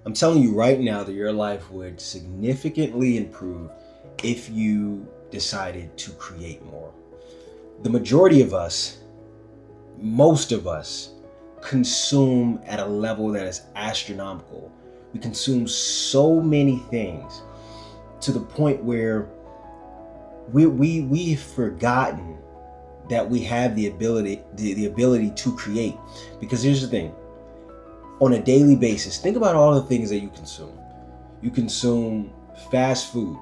I'm telling you right now that your life would significantly improve if you decided to create more. The majority of us, most of us, consume at a level that is astronomical. We consume so many things to the point where we've forgotten that we have the ability to create. Because here's the thing, on a daily basis, think about all the things that you consume. You consume fast food.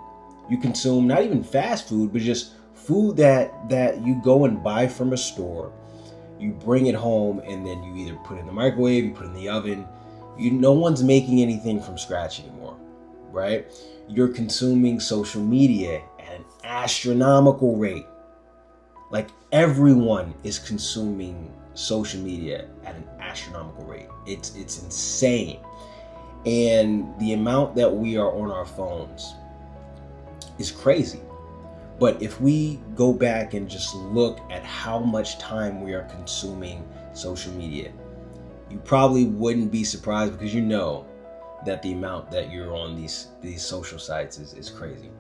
You consume not even fast food, but just food that you go and buy from a store. You bring it home and then you either put it in the microwave, you put it in the oven. No one's making anything from scratch anymore, right? You're consuming social media at an astronomical rate. Like, everyone is consuming social media at an astronomical rate. It's insane. And the amount that we are on our phones is crazy. But if we go back and just look at how much time we are consuming social media, you probably wouldn't be surprised, because you know that the amount that you're on these social sites is crazy.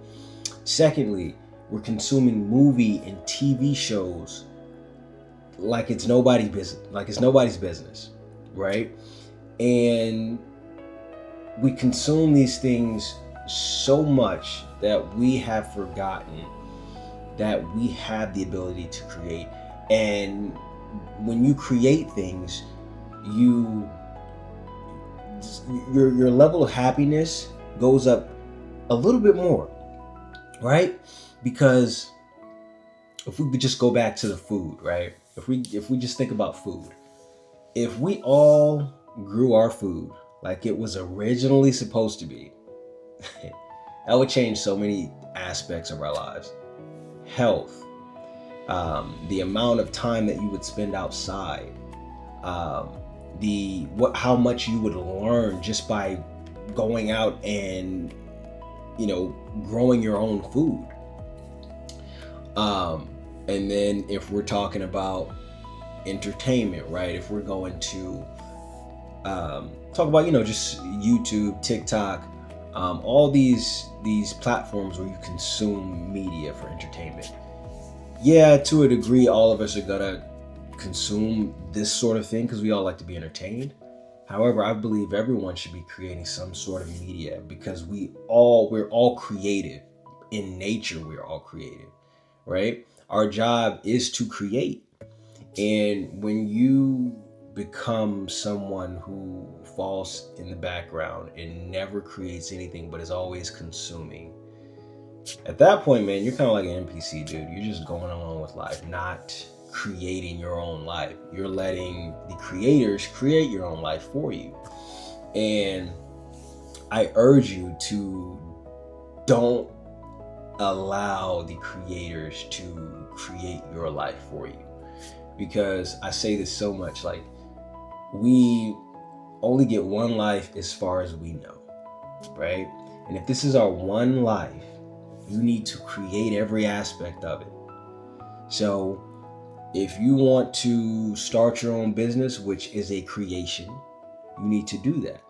Secondly, we're consuming movie and TV shows like it's nobody's business, right? And we consume these things so much that we have forgotten that we have the ability to create. And when you create things, your level of happiness goes up a little bit more, right? Because if we could just go back to the food, right? If we just think about food, if we all grew our food like it was originally supposed to be, that would change so many aspects of our lives. Health, the amount of time that you would spend outside, how much you would learn just by going out and growing your own food. And then if we're talking about entertainment, right? If we're going to talk about just YouTube, TikTok, all these platforms where you consume media for entertainment. Yeah, to a degree, all of us are gonna consume this sort of thing because we all like to be entertained. However, I believe everyone should be creating some sort of media, because we're all creative. In nature, we're all creative, right? Our job is to create. And when you become someone who falls in the background and never creates anything but is always consuming, at that point, man, you're kind of like an NPC, dude. You're just going along with life, not creating your own life. You're letting the creators create your own life for you. And I urge you to don't allow the creators to create your life for you. Because I say this so much, like, we only get one life as far as we know, right? And if this is our one life, you need to create every aspect of it. So if you want to start your own business, which is a creation, you need to do that.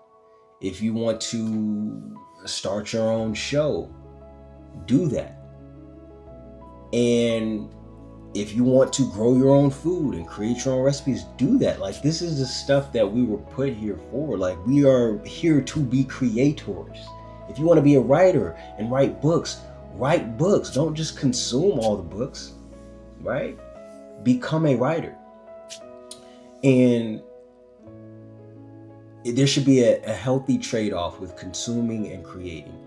If you want to start your own show, do that. And if you want to grow your own food and create your own recipes, do that. Like, this is the stuff that we were put here for. Like, we are here to be creators. If you want to be a writer and write books. Don't just consume all the books, right? Become a writer. And there should be a healthy trade-off with consuming and creating.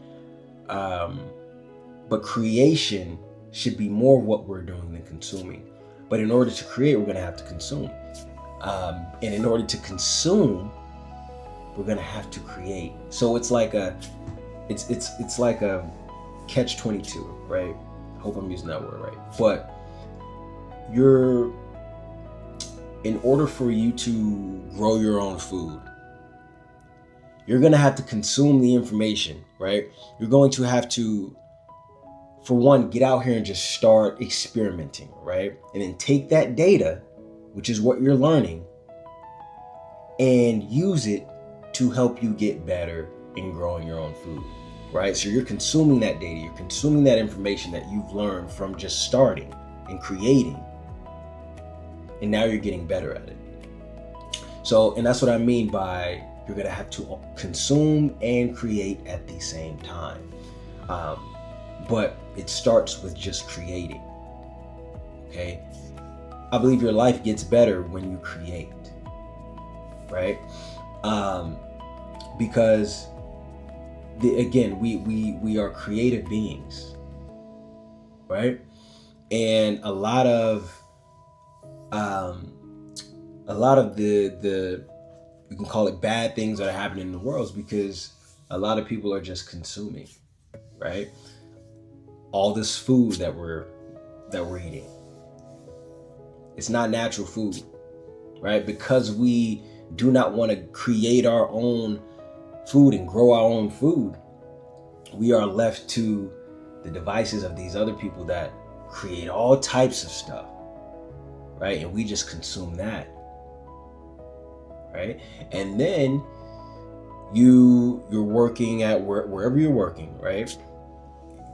But creation should be more what we're doing than consuming. But in order to create, we're going to have to consume. And in order to consume, we're going to have to create. So it's like it's like a catch-22, right? I hope I'm using that word right. But in order for you to grow your own food, you're going to have to consume the information, right? You're going to have to, for one, get out here and just start experimenting, right? And then take that data, which is what you're learning, and use it to help you get better in growing your own food, right? So you're consuming that data, you're consuming that information that you've learned from just starting and creating, and now you're getting better at it. So, and that's what I mean by you're gonna have to consume and create at the same time. But it starts with just creating, okay? I believe your life gets better when you create, right? Because again, we are creative beings, right? And a lot of the we can call it bad things that are happening in the world is because a lot of people are just consuming, right? All this food that we're eating, it's not natural food, right? Because we do not want to create our own food and grow our own food, we are left to the devices of these other people that create all types of stuff, right? And we just consume that, right? And then you're working at wherever you're working, right?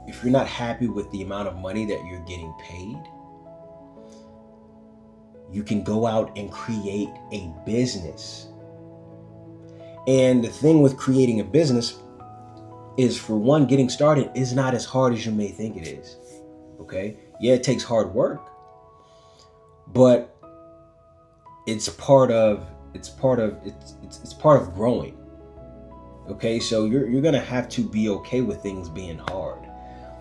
If you're not happy with the amount of money that you're getting paid, you can go out and create a business. And the thing with creating a business is, for one, getting started is not as hard as you may think it is. Okay? Yeah, it takes hard work, but it's part of growing. Okay? So you're going to have to be okay with things being hard.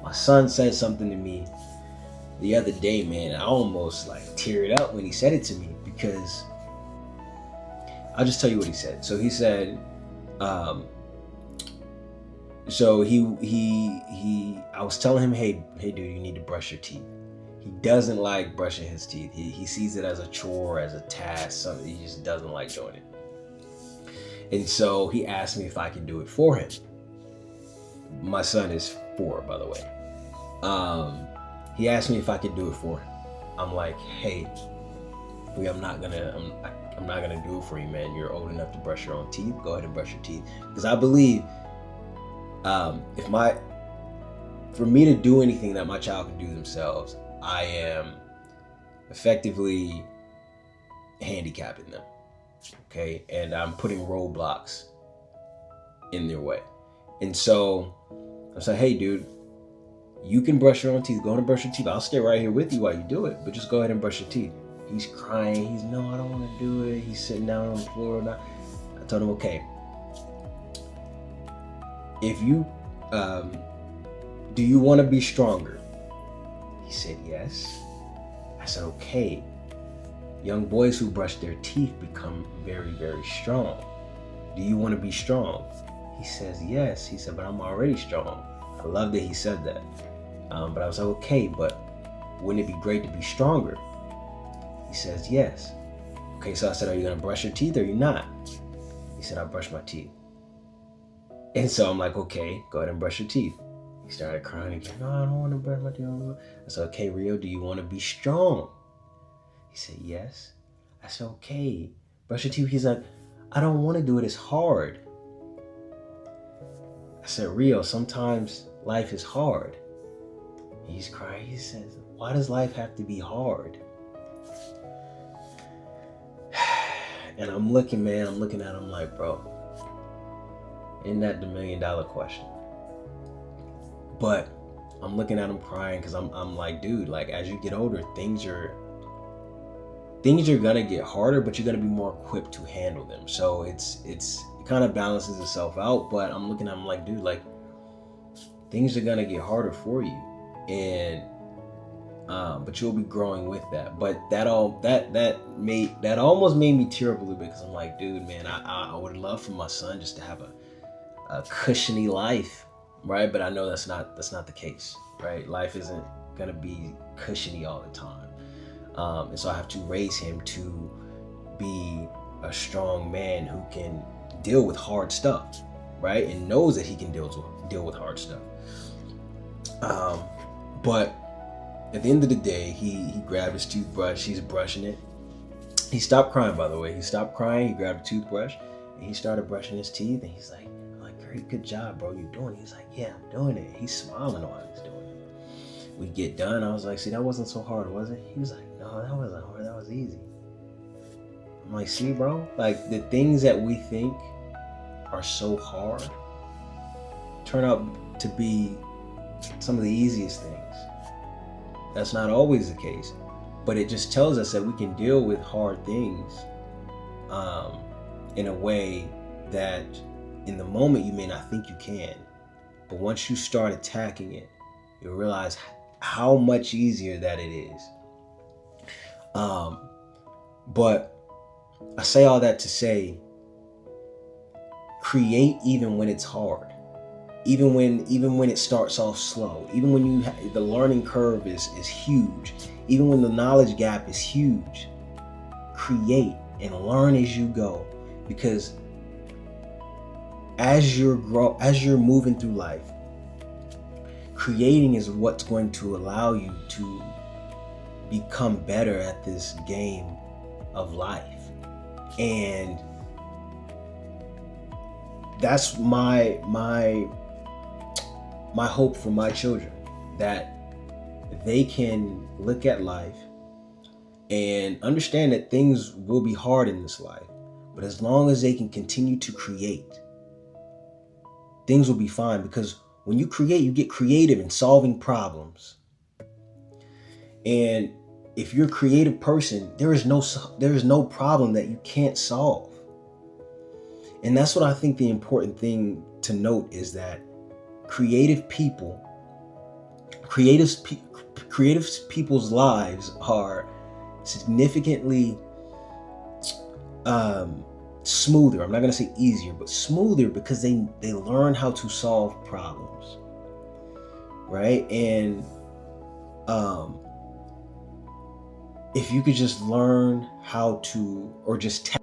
My son said something to me the other day, man. I almost teared up when he said it to me, because I'll just tell you what he said. So he said, so I was telling him, hey dude, you need to brush your teeth. He doesn't like brushing his teeth. He sees it as a chore, as a task, something he just doesn't like doing it. And so he asked me if I could do it for him. My son is 4, by the way. He asked me if I could do it for him. I'm like, hey, I'm not gonna do it for you, man. You're old enough to brush your own teeth. Go ahead and brush your teeth. Because I believe, for me to do anything that my child can do themselves, I am effectively handicapping them. Okay, and I'm putting roadblocks in their way. And so I said, hey, dude, you can brush your own teeth. Go ahead and brush your teeth. I'll stay right here with you while you do it, but just go ahead and brush your teeth. He's crying. No, I don't want to do it. He's sitting down on the floor. I told him, okay, if you, do you want to be stronger? He said, yes. I said, okay. Young boys who brush their teeth become very, very strong. Do you want to be strong? He says, yes. He said, but I'm already strong. I love that he said that. But I was like, okay, but wouldn't it be great to be stronger? He says, yes. Okay, so I said, are you going to brush your teeth or are you not? He said, I brush my teeth. And so I'm like, okay, go ahead and brush your teeth. He started crying again. No, I don't want to brush my teeth. I said, okay, Rio, do you want to be strong? He said, yes. I said, okay, brush your teeth. He's like, I don't want to do it. It's hard. I said, Rio, sometimes life is hard. He's crying. He says, why does life have to be hard? And I'm looking at him like, bro, isn't that the $1 million question? But I'm looking at him crying because I'm like, dude, as you get older, things are gonna get harder, but you're gonna be more equipped to handle them. So it kind of balances itself out. But I'm looking at him like, dude, things are gonna get harder for you, and but you'll be growing with that. But that almost made me tear up a little bit, because I'm like, dude, man, I would love for my son just to have a cushiony life, right? But I know that's not the case, right? Life isn't gonna be cushiony all the time, and so I have to raise him to be a strong man who can deal with hard stuff, right? And knows that he can deal with hard stuff. But at the end of the day, he grabbed his toothbrush. He's brushing it. He stopped crying, by the way. He stopped crying. He grabbed a toothbrush And he started brushing his teeth, and he's like, great, good job, bro. You doing it? He's like, yeah, I'm doing it. He's smiling while he's doing it. We get done. I was like, see, that wasn't so hard, was it? He was like, no, that wasn't hard. That was easy. I'm like, see, bro, like the things that we think are so hard turn out to be some of the easiest things. That's not always the case, but it just tells us that we can deal with hard things in a way that in the moment you may not think you can, but once you start attacking it, you'll realize how much easier that it is. But I say all that to say, create even when it's hard, even when it starts off slow, even when the learning curve is huge, even when the knowledge gap is huge. Create and learn as you go, because as you're moving through life, creating is what's going to allow you to become better at this game of life. And that's my hope for my children, that they can look at life and understand that things will be hard in this life, but as long as they can continue to create, things will be fine. Because when you create, you get creative in solving problems. And if you're a creative person, there is no problem that you can't solve. And that's what I think the important thing to note is that creative people's lives are significantly smoother. I'm not going to say easier, but smoother, because they learn how to solve problems, right? And if you could just learn how to, or just